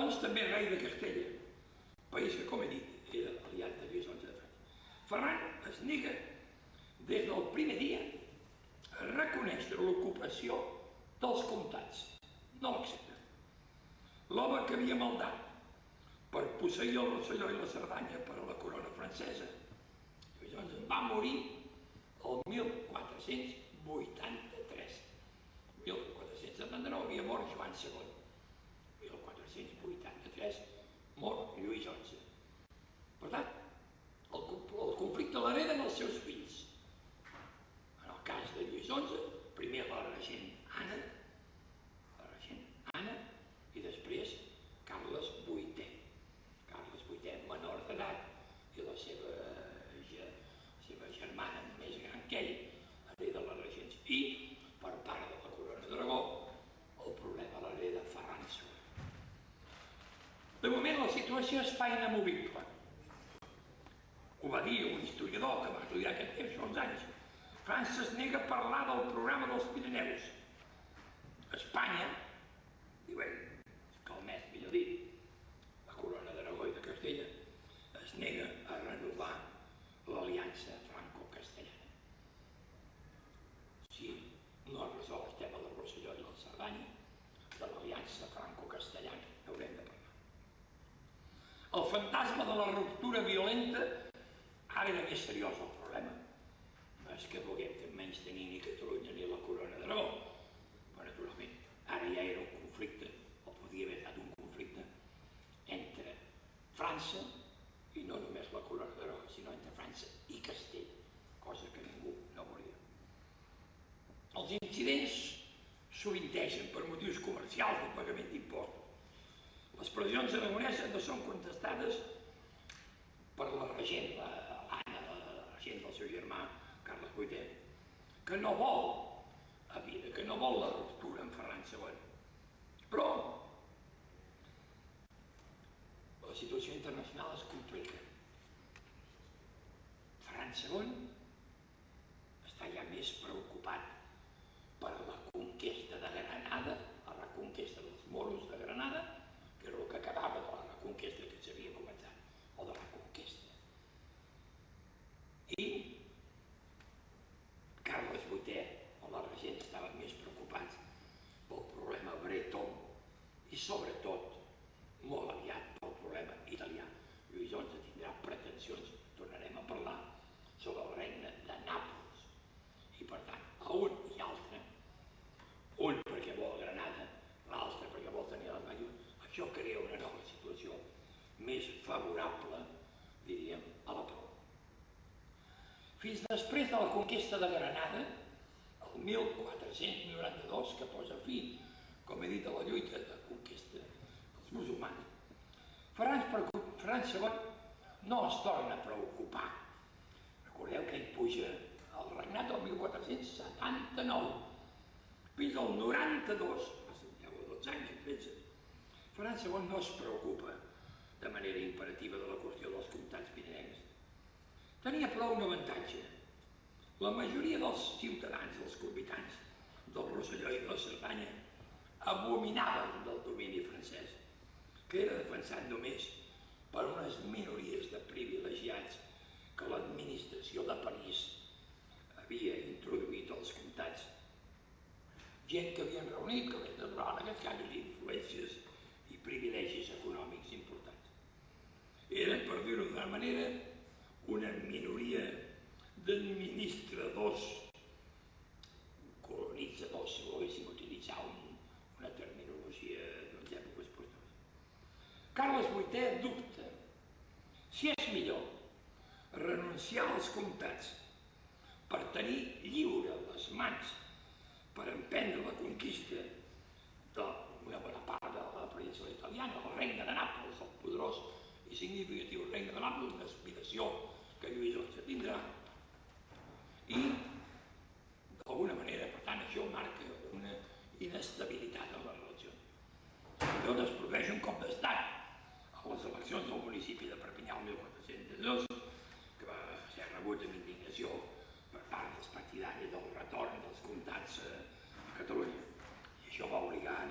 doncs, també rei de Castella, país que, com he dit, era aliat de Lluís XI de França. Ferran es nega des del primer dia a reconèixer l'ocupació dels comtats. No l'accepta. L'home que havia maldat per posseir el Rosselló i la Cerdanya per a la corona francesa, Lluís XI va morir el 1483. 1479 havia mort Joan II. 1483 mor Lluís XI. Per tant, el conflicte l'hereden els seus fills. En el cas de Lluís XI, primer la regent Anna, i després Carles VIII. Carles VIII, menor d'edat, i la seva germana més gran que ell, hereda la regència. I, per part de la corona d'Aragó, el problema l'hereda Ferran II. De moment la situació es fa inamovible. Ho va dir un historiador que va estudiar aquest temps fa uns anys. França es nega a parlar del programa dels Pirineus. Espanya, diu ell, calmet, millor dit, la corona d'Aragó i de Castella, es nega a renovar l'aliança franco-castellana. Si no es resol el tema del Rosselló i la Cerdanya, de l'aliança franco-castellana n'haurem de parlar. El fantasma de la ruptura violenta ara era més seriós el problema. No és que vulguem menys tenir ni Catalunya ni la corona d'Aragó, però naturalment ara ja era un conflicte, o podia haver estat un conflicte, entre França i no només la corona d'Aragó, sinó entre França i Castella, cosa que ningú no volia. Els incidents sovintegen per motius comercials de pagament d'impostos. Les pressions aragoneses no són contestades per la regent, l'Anna, la regent del seu germà, Carles VIII, que no vol la ruptura amb Ferran II. Però la situació internacional es complica. Ferran II està ja més preocupat per la conquesta de Granada, la reconquesta dels moros de Granada, que era el que acabava de la reconquesta que s'havia començat, o de la conquesta. I Carles VIII, o la regent, estaven més preocupats pel problema bretó i sobretot molt aviat pel problema italià. Lluís XI tindrà pretensions, tornarem a parlar, sobre el regne de Nàpols. I per tant, a un i altre, un perquè vol Granada, l'altre perquè vol tenir les mans, això crea una nova situació més favorable, diríem, a la pau. Fins després de la conquesta de Granada, el 1492, que posa fi, com he dit, a la lluita de conquesta dels musulmans, Ferran II no es torna a preocupar. Recordeu que ell puja al regnat el 1479. Fins al 92, ja 12 anys, 13, Ferran II no es preocupa de manera imperativa de la qüestió dels comtats pirinencs. Tenia però un avantatge. La majoria dels ciutadans, dels corbitans del Rosselló i de la Cerdanya, abominaven del domini francès, que era defensat només per unes minories de privilegiats que l'administració de París havia introduït als comtats. Gent que havien reunit, que havien de en aquests casos influències i privilegis econòmics importants. Eren, per dir-ho d'una manera, una minoria d'administradors, colonitzadors, si volguéssim utilitzar una terminologia d'unes èpoques posteriors. Carles VIII dubta si és millor renunciar als comtats per tenir lliure les mans per emprendre la conquista d'una bona part de la península italiana, el regne de Nàpols, el poderós i significatiu regne de Nàpols, una aspiració que Lluís XI tindrà, i d'alguna manera, per tant, això marca una inestabilitat en les relacions. Tot es produeix un cop d'estat a les eleccions del municipi de Perpinyà el 1402, que va ser rebut amb indignació per part dels partidaris del retorn dels comtats a Catalunya. I això va obligar a